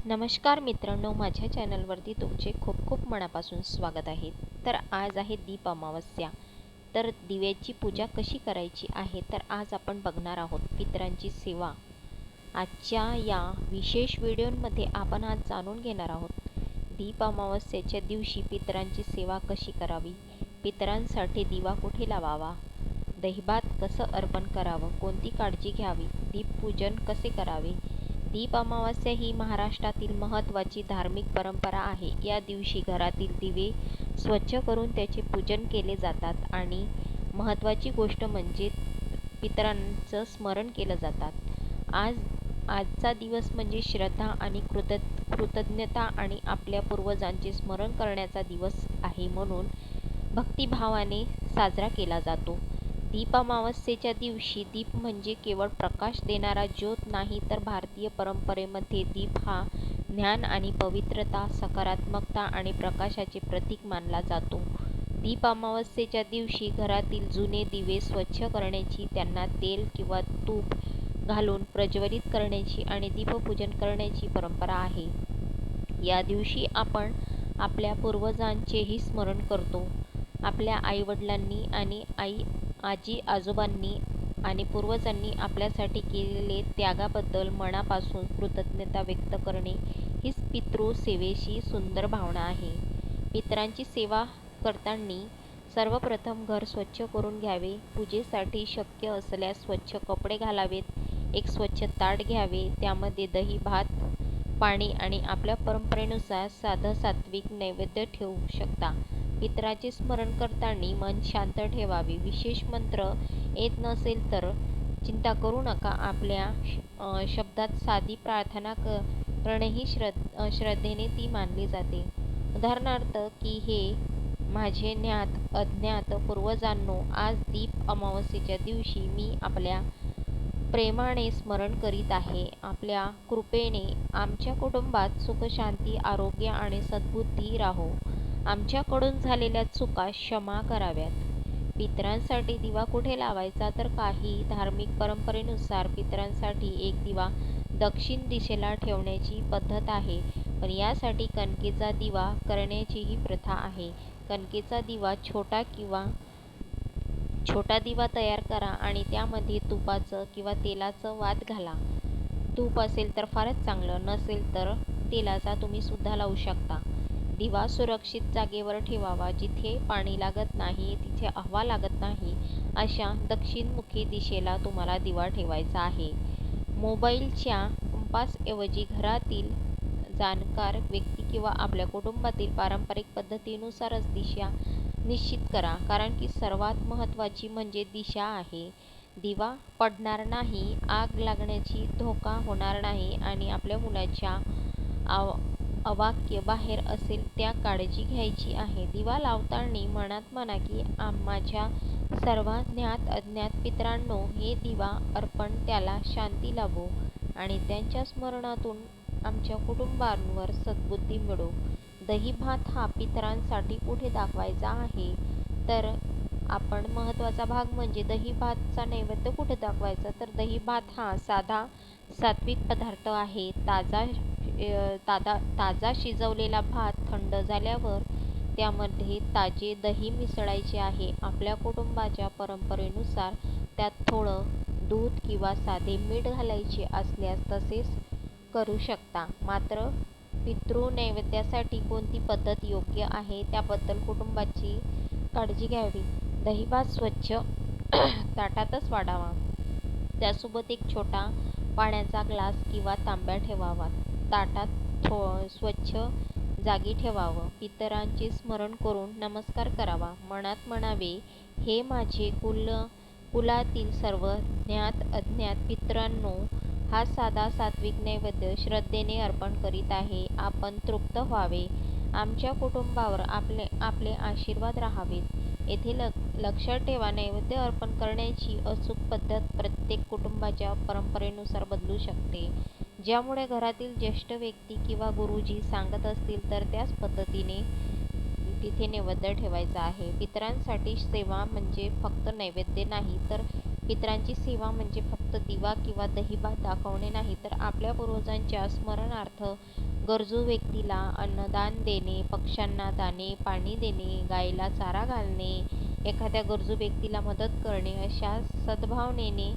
नमस्कार मित्रांनो, माझ्या चॅनलवरती तुमचे खूप खूप मनापासून स्वागत आहे. तर आज आहे दीप अमावस्या. तर दिव्याची पूजा कशी करायची आहे तर आज आपण बघणार आहोत. पितरांची सेवा आजच्या या विशेष व्हिडिओमध्ये आपण आज जाणून घेणार आहोत. दीप अमावस्येच्या दिवशी पितरांची सेवा कशी करावी, पितरांसाठी दिवा कुठे लावावा, दहीभात कसं अर्पण करावं, कोणती काळजी घ्यावी, दीपपूजन कसे करावे. दीप अमावस्या ही महाराष्ट्रातील महत्त्वाची धार्मिक परंपरा आहे. या दिवशी घरातील दिवे स्वच्छ करून त्याचे पूजन केले जातात आणि महत्त्वाची गोष्ट म्हणजे पितरांचं स्मरण केलं जातात. आजचा दिवस म्हणजे श्रद्धा आणि कृतज्ञता आणि आपल्या पूर्वजांचे स्मरण करण्याचा दिवस आहे, म्हणून भक्तिभावाने साजरा केला जातो. दीप अमावस्येच्या दिवशी दीप म्हणजे केवळ प्रकाश देणारा ज्योत नाही, तर भारतीय परंपरेमध्ये दीप हा ज्ञान आणि पवित्रता, सकारात्मकता आणि प्रकाशाचे प्रतीक मानला जातो. दीप अमावस्येच्या दिवशी घरातील जुने दिवे स्वच्छ करण्याची, त्यांना तेल किंवा तूप घालून प्रज्वलित करण्याची आणि दीपपूजन करण्याची परंपरा आहे. या दिवशी आपण आपल्या पूर्वजांचेही स्मरण करतो. आपल्या आईवडिलांनी आणि आजी आजोबांनी आणि पूर्वजांनी आपल्यासाठी केलेले त्यागाबद्दल मनापासून कृतज्ञता व्यक्त करणे हीच पितृसेवेची सुंदर भावना आहे. पितरांची सेवा करताना सर्वप्रथम घर स्वच्छ करून घ्यावे. पूजेसाठी शक्य असल्यास स्वच्छ कपडे घालावेत. एक स्वच्छ ताट घ्यावे, त्यामध्ये दही, भात, पाणी आणि आपल्या परंपरेनुसार साधं सात्विक नैवेद्य ठेवू शकता. पितराचे स्मरण करताना मन शांत ठेवावे. विशेष मंत्र येत नसेल तर चिंता करू नका. आपल्या शब्दात साधी प्रार्थना करणे ही श्रद्धेने ती मानली जाते. उदाहरणार्थ की हे माझे ज्ञात अज्ञात पूर्वजांनो, आज दीप अमावस्येच्या दिवशी मी आपल्या प्रेमाने स्मरण करीत आहे. आपल्या कृपेने आमच्या कुटुंबात सुख, शांती, आरोग्य आणि सद्बुद्धी राहो. आमच्याकडून झालेल्या चुका क्षमा कराव्यात. पितरांसाठी दिवा कुठे लावायचा तर काही धार्मिक परंपरेनुसार पितरांसाठी एक दिवा दक्षिण दिशेला ठेवण्याची पद्धत आहे, पण यासाठी कणकेचा दिवा करण्याचीही प्रथा आहे. कणकेचा दिवा छोटा दिवा तयार करा आणि त्यामध्ये तुपाचं किंवा तेलाचं वात घाला. तूप असेल तर फारच चांगलं, नसेल तर तेलाचा तुम्ही सुद्धा लावू शकता. दिवा सुरक्षित जागेवर ठेवावा. जिथे पाणी लागत नाही, तिथे हवा लागत नाही, अशा दक्षिणमुखी दिशेला तुम्हाला दिवा ठेवायचा आहे. मोबाईलच्या कंपासऐवजी घरातील जाणकार व्यक्ती किंवा आपल्या कुटुंबातील पारंपरिक पद्धतीनुसारच दिशा निश्चित करा, कारण की सर्वात महत्त्वाची म्हणजे दिशा आहे. दिवा पडणार नाही, आग लागण्याची धोका होणार नाही आणि आपल्या मुलाच्या अवाक्य बाहेर असेल त्या काळजी घ्यायची आहे. दिवा लावताना मनात म्हणा की माझ्या सर्व ज्ञात अज्ञात पितरांनो, हे दिवा अर्पण त्याला शांती लाभो आणि त्यांच्या स्मरणातून आमच्या कुटुंबांवर सद्बुद्धी मिळो. दही भात हा पितरांसाठी कुठे दाखवायचा आहे तर आपण महत्त्वाचा भाग म्हणजे दही भातचा नैवेद्य कुठे दाखवायचा तर दही भात हा साधा सात्विक पदार्थ आहे. ताजा शिजवलेला भात थंड झाल्यावर त्यामध्ये ताजे दही मिसळायचे आहे. आपल्या कुटुंबाच्या परंपरेनुसार त्यात थोडं दूध किंवा साधे मीठ घालायचे असल्यास तसेच करू शकता. मात्र पितृ नैवेद्यासाठी कोणती पद्धत योग्य आहे त्याबद्दल कुटुंबाची काळजी घ्यावी. दहीभात स्वच्छ ताटातच वाढावा. त्यासोबत एक छोटा पाण्याचा ग्लास किंवा तांब्या ठेवावा. ताटात स्वच्छ जागी ठेवावं. पितरांचे स्मरण करून नमस्कार करावा. मनात म्हणावे, हे माझे कुलातील सर्व ज्ञात अज्ञात पितरांनो, हा साधा सात्विक नैवेद्य श्रद्धेने अर्पण करीत आहे. आपण तृप्त व्हावे. आमच्या कुटुंबावर आपले आशीर्वाद राहावेत. येथे लक्षात ठेवा, नैवेद्य अर्पण करण्याची अचूक पद्धत प्रत्येक कुटुंबाच्या परंपरेनुसार बदलू शकते. ज्यामुळे घरातील ज्येष्ठ व्यक्ती किंवा गुरुजी सांगत असतील तर त्याच पद्धतीने तिथे नैवेद्य ठेवायचा आहे. पितरांसाठी सेवा म्हणजे फक्त नैवेद्य नाही, तर पितरांची सेवा म्हणजे फक्त दिवा किंवा दहीभात दाखवणे नाही, तर आपल्या पूर्वजांच्या स्मरणार्थ गरजू व्यक्तीला अन्नदान देणे, पक्ष्यांना दाणे पाणी देणे, गायीला चारा घालणे, एखाद्या गरजू व्यक्तीला मदत करणे अशा सद्भावनेने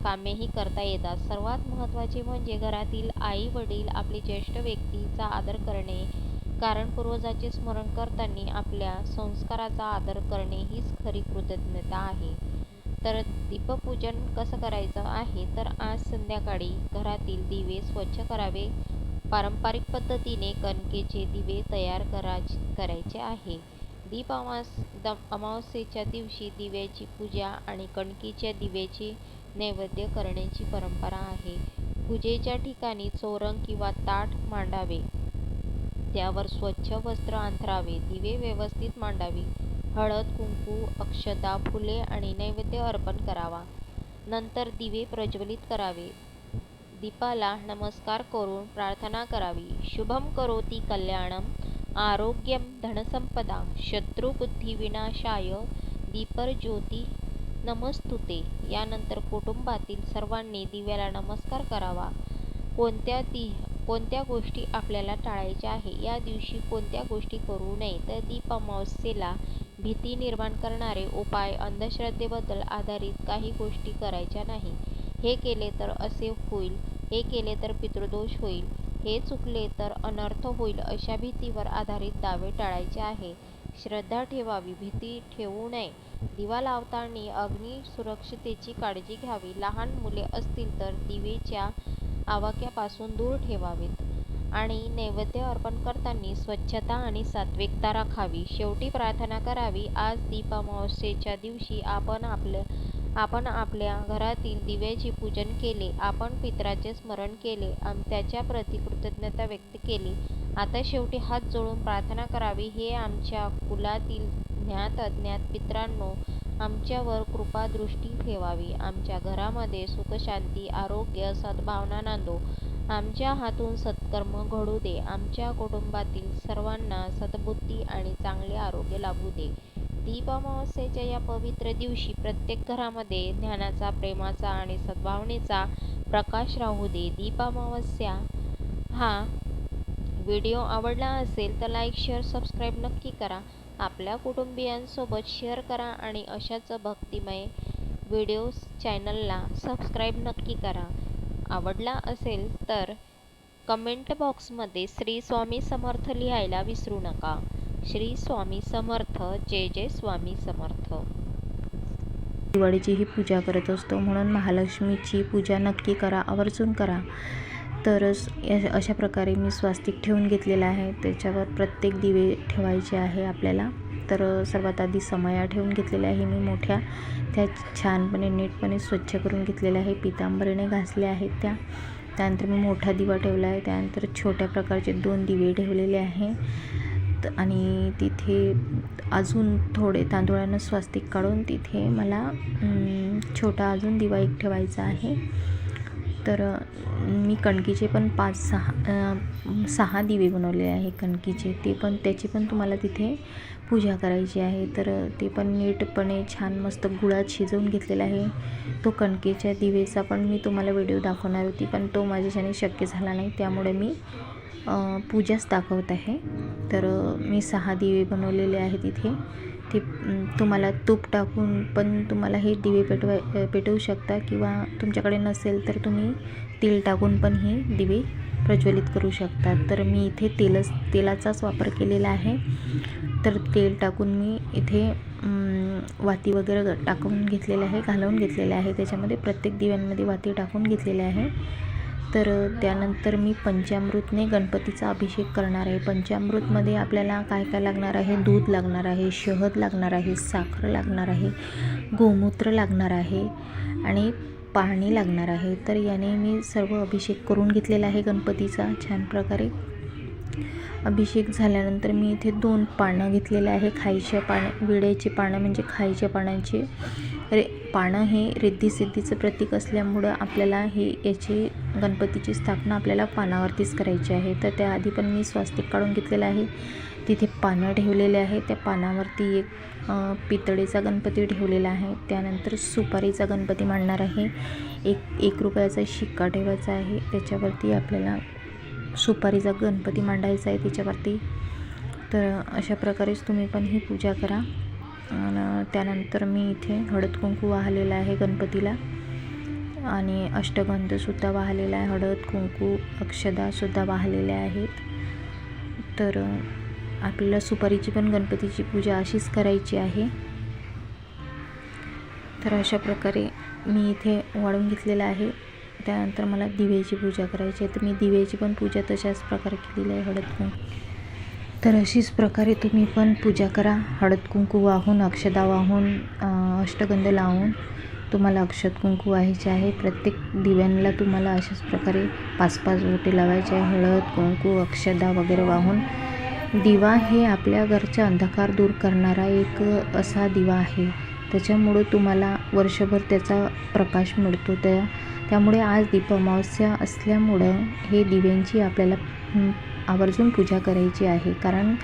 कामेही करता येतात. सर्वात महत्त्वाचे म्हणजे घरातील आई वडील आपली ज्येष्ठ व्यक्तीचा आदर करणे, कारण पूर्वजांचे स्मरण करताना आपल्या संस्काराचा आदर करणे हीच खरी कृतज्ञता आहे. तर दीपपूजन कसं करायचं आहे, तर आज संध्याकाळी घरातील दिवे स्वच्छ करावे. पारंपरिक पद्धतीने कणकेचे दिवे तयार करायचे आहे. अमावस्येच्या दिवशी दिव्याची पूजा आणि कणकीच्या दिव्याचे नैवेद्य करण्याची परंपरा आहे. पूजेच्या ठिकाणी चौरंग किंवा ताट मांडावे, त्यावर स्वच्छ वस्त्र अंथरावे, दिवे व्यवस्थित मांडावी, हळद कुंकू अक्षता फुले आणि नैवेद्य अर्पण करावा. नंतर दिवे प्रज्वलित करावे. दीपाला नमस्कार करून प्रार्थना करावी. शुभम करोति कल्याणम आरोग्यम धनसंपदा शत्रुबुद्धी विनाशाय दीपज्योती नमस्तुते. यानंतर कुटुंबातील सर्वांनी दिव्याला नमस्कार करावा. कोणत्या गोष्टी आपल्याला टाळायच्या आहे, या दिवशी कोणत्या गोष्टी करू नये, तर दीप अमावस्येला भीती निर्माण करणारे उपाय, अंधश्रद्धेबद्दल आधारित काही गोष्टी करायच्या नाही. हे केले तर असे होईल, हे केले तर पितृदोष होईल, हे चुकले तर अनर्थ होईल अशा भीतीवर आधारित दावे टाळायचे आहे. श्रद्धा ठेवावी, भीती ठेवू नये. दिवा लावताना अग्नी सुरक्षतेची काळजी घ्यावी. लहान मुले असतील तर दिवेच्या आवाक्यापासून दूर ठेवावेत आणि नैवेद्य अर्पण करताना स्वच्छता आणि सात्विकता राखावी. शेवटी प्रार्थना करावी. आज दीप अमावस्येच्या दिवशी आपण आपल्या घरातील दिव्याचे पूजन केले, आपण पितराचे स्मरण केले, त्याच्या प्रति कृतज्ञता व्यक्त केली. आता शेवटी हात जोडून प्रार्थना करावी. हे आमच्या कुलातील ज्ञात अज्ञात पितरांनो, आमच्यावर कृपा दृष्टी ठेवावी. आमच्या घरामध्ये सुख शांती आरोग्य सद्भावना नांदो. आमच्या हातून सत्कर्म घडू दे. आमच्या कुटुंबातील सर्वांना सद्बुद्धी आणि चांगले आरोग्य लाभू दे. दीप अमावस्येच्या या पवित्र दिवशी प्रत्येक घरामध्ये ज्ञानाचा, प्रेमाचा आणि सद्भावनेचा प्रकाश राहू दे. दीप अमावस्या हा व्हिडिओ आवडला असेल तर लाईक शेअर सबस्क्राईब नक्की करा. आपल्या कुटुंबियांसोबत शेअर करा आणि अशाच भक्तिमय व्हिडिओज चॅनलला सबस्क्राईब नक्की करा. आवडला असेल तर कमेंट बॉक्समध्ये श्री स्वामी समर्थ लिहायला विसरू नका. श्री स्वामी समर्थ. जय जय स्वामी समर्थ. दिवाळीची ही पूजा करत असतो, म्हणून महालक्ष्मीची पूजा नक्की करा, आवर्जून करा. तरच अशा प्रकारे मी स्वास्तिक ठेवून घेतलेला आहे. त्याच्यावर प्रत्येक दिवे ठेवायचे आहे आपल्याला. तर सर्वात आधी समया ठेवून घेतलेल्या आहे मी मोठ्या, त्या छानपणे नीटपणे स्वच्छ करून घेतलेल्या आहे, पितांबरीने घासल्या आहेत त्या. त्यानंतर मी मोठा दिवा ठेवला आहे. त्यानंतर छोट्या प्रकारचे 2 दिवे ठेवलेले आहे आणि तिथे अजून थोडे तांदूळानं स्वास्तिक काढून तिथे मला छोटा अजून दिवा एक ठेवायचा आहे. तर मी कणकीचे पण 5-6 दिवे बनवलेले आहे कणकीचे. त्याची पण तुम्हाला तिथे पूजा करायची आहे. तर ते पण नीटपणे छान मस्त गुळात शिजवून घेतलेला आहे. तो कणकेच्या दिवेचा पण मी तुम्हाला व्हिडिओ दाखवणार होती, पण तो माझ्याच्याने शक्य झाला नाही, त्यामुळे मी पूजाच दाखवत आहे. तर मी 6 दिवे बनवलेले आहेत इथे. ते तुम्हाला तूप टाकून पण तुम्हाला हे दिवे पेटवू शकता, किंवा तुमच्याकडे नसेल तर तुम्ही तेल टाकून पण हे दिवे प्रज्वलित करू शकता. तर मी इथे तेलाचाच वापर केलेला आहे. तर तेल टाकून मी इथे वाती वगैरे टाकून घेतलेले आहे, घालवून घेतलेले आहे. त्याच्यामध्ये प्रत्येक दिव्यांमध्ये वाती टाकून घेतलेले आहे. तर त्यानंतर मी पंचामृतने गणपतीचा अभिषेक करणार आहे. पंचामृतमध्ये आपल्याला काय काय लागणार आहे, दूध लागणार आहे, शहद लागणार आहे, साखर लागणार आहे, गोमूत्र लागणार आहे आणि पाणी लागणार आहे. तर याने मी सर्व अभिषेक करून घेतलेला आहे गणपतीचा छान प्रकारे. अभिषेक झाल्यानंतर मी इथे 2 पानं घेतलेले आहे, खायच्या विड्याची पानं म्हणजे खायच्या पानांची. पानं हे रिद्धिसिद्धीचं प्रतीक असल्यामुळं आपल्याला याची गणपतीची स्थापना आपल्याला पानावरतीच करायची आहे. तर त्याआधी पण मी स्वास्तिक काढून घेतलेलं आहे. तिथे पानं ठेवलेले आहे. त्या पानावरती एक पितळेचा गणपती ठेवलेला आहे. त्यानंतर सुपारीचा गणपती मांडणार आहे. एक रुपयाचा शिक्का ठेवायचा आहे. त्याच्यावरती आपल्याला सुपारीचा गणपती मांडायचा आहे त्याच्यावरती. तर अशा प्रकारेच तुम्ही पण ही पूजा करा. आणि त्यानंतर मी इथे हळद कुंकू वाहलेलं आहे गणपतीला आणि अष्टगंधसुद्धा वाहलेला आहे. हळद कुंकू अक्षदासुद्धा वाहलेल्या आहेत. तर आपल्याला सुपारीची पण गणपतीची पूजा अशीच करायची आहे. तर अशा प्रकारे मी इथे वाढून घेतलेलं आहे. त्यानंतर मला दिव्याची पूजा करायची आहे. तर मी दिव्याची पण पूजा तशाच प्रकारे केलेली आहे हळद कुंकू. तर अशीच प्रकारे तुम्ही पण पूजा करा. हळद कुंकू वाहून अक्षदा वाहून अष्टगंध लावून तुम्हाला अक्षत कुंकू व्हायचे आहे. प्रत्येक दिव्यांना तुम्हाला अशाच प्रकारे 5-5 ओटे लावायचे आहे. हळद कुंकू अक्षदा वगैरे वाहून. दिवा हे आपल्या घरचा अंधकार दूर करणारा एक असा दिवा आहे. त्याच्यामुळे तुम्हाला वर्षभर त्याचा प्रकाश मिळतो. त्यामुळे आज दीप अमावस्या असल्यामुळं हे दिव्यांची आपल्याला आवर्जून पूजा करायची आहे. कारण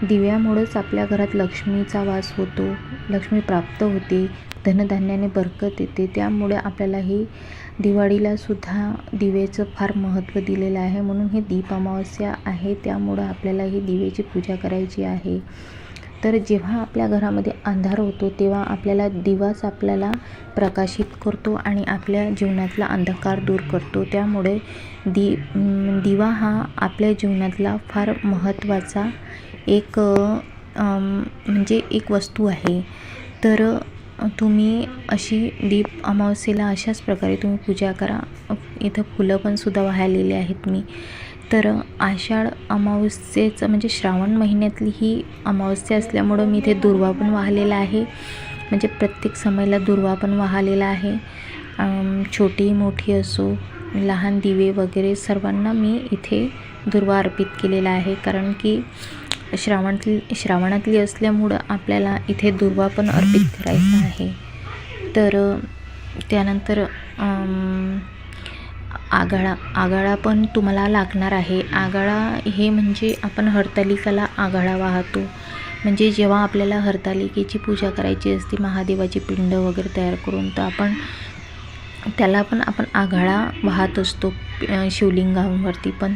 दिव्यामुळंच आपल्या घरात लक्ष्मीचा वास होतो, लक्ष्मी प्राप्त होते, धनधान्याने बरकत येते. त्यामुळे आपल्याला ही दिवाळीलासुद्धा दिव्याचं फार महत्त्व दिलेलं आहे. म्हणून हे दीप अमावस्या आहे, त्यामुळं आपल्याला ही दिव्याची पूजा करायची आहे. तर जेव्हा आपल्या घरामध्ये अंधार होतो तेव्हा आपल्याला दिवाच आपल्याला प्रकाशित करतो आणि आपल्या जीवनातला अंधकार दूर करतो. त्यामुळे दिवा हा आपल्या जीवनातला फार महत्त्वाचा एक म्हणजे एक वस्तू आहे. तर तुम्ही अशी दीप अमावस्येला अशाच प्रकारे तुम्ही पूजा करा. इथं फुलं पण सुद्धा वाहिलेली आहेत मी. तर आषाढ अमावस्येचं म्हणजे श्रावण महिन्यातली ही अमावस्या असल्यामुळं मी इथे दुर्वा पण वाहिलेला आहे. म्हणजे प्रत्येक समयला दुर्वा पण वाहिलेला आहे. छोटी मोठी असो, लहान दिवे वगैरे सर्वांना मी इथे दुर्वा अर्पित केलेला आहे. कारण की श्रावणातली असल्यामुळं आपल्याला इथे दुर्वा पण अर्पित करायचा आहे. तर त्यानंतर आगाळा पण तुम्हाला लागणार आहे. आगाळा हे म्हणजे आपण हरतालिकाला आगाळा वाहतो. म्हणजे जेव्हा आपल्याला हरतालिकेची पूजा करायची असते, महादेवाची पिंड वगैरे तयार करून, तर त्याला पण आपण आगाळा वाहत असतो शिवलिंगावरती पण.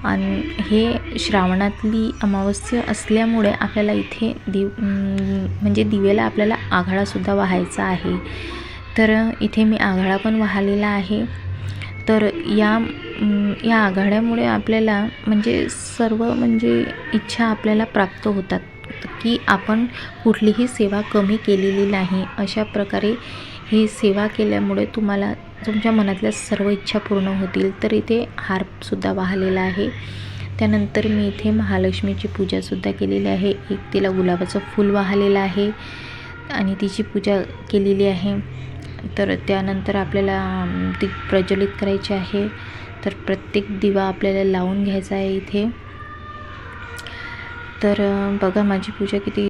आणि हे श्रावणातली अमावस्या असल्यामुळे आपल्याला इथे म्हणजे दिवेला आपल्याला आगाळासुद्धा वाहायचा आहे. तर इथे मी आगाळा पण वाहिलेला आहे. तर या आघाड्यामुळे आपल्याला म्हणजे सर्व म्हणजे इच्छा आपल्याला प्राप्त होतात की आपण कुठलीही सेवा कमी केलेली नाही. अशा प्रकारे ही सेवा केल्यामुळे तुम्हाला तुमच्या मनातल्या सर्व इच्छा पूर्ण होतील. तर इथे हारसुद्धा वाहिलेला आहे. त्यानंतर मी इथे महालक्ष्मीची पूजासुद्धा केलेली आहे. एक तिला गुलाबाचं फूल वाहिलेलं आहे आणि तिची पूजा केलेली आहे. तर त्यानंतर आपल्याला ती प्रज्वलित करायची आहे. तर प्रत्येक दिवा आपल्याला लावून घ्यायचा आहे इथे. तर बघा माझी पूजा किती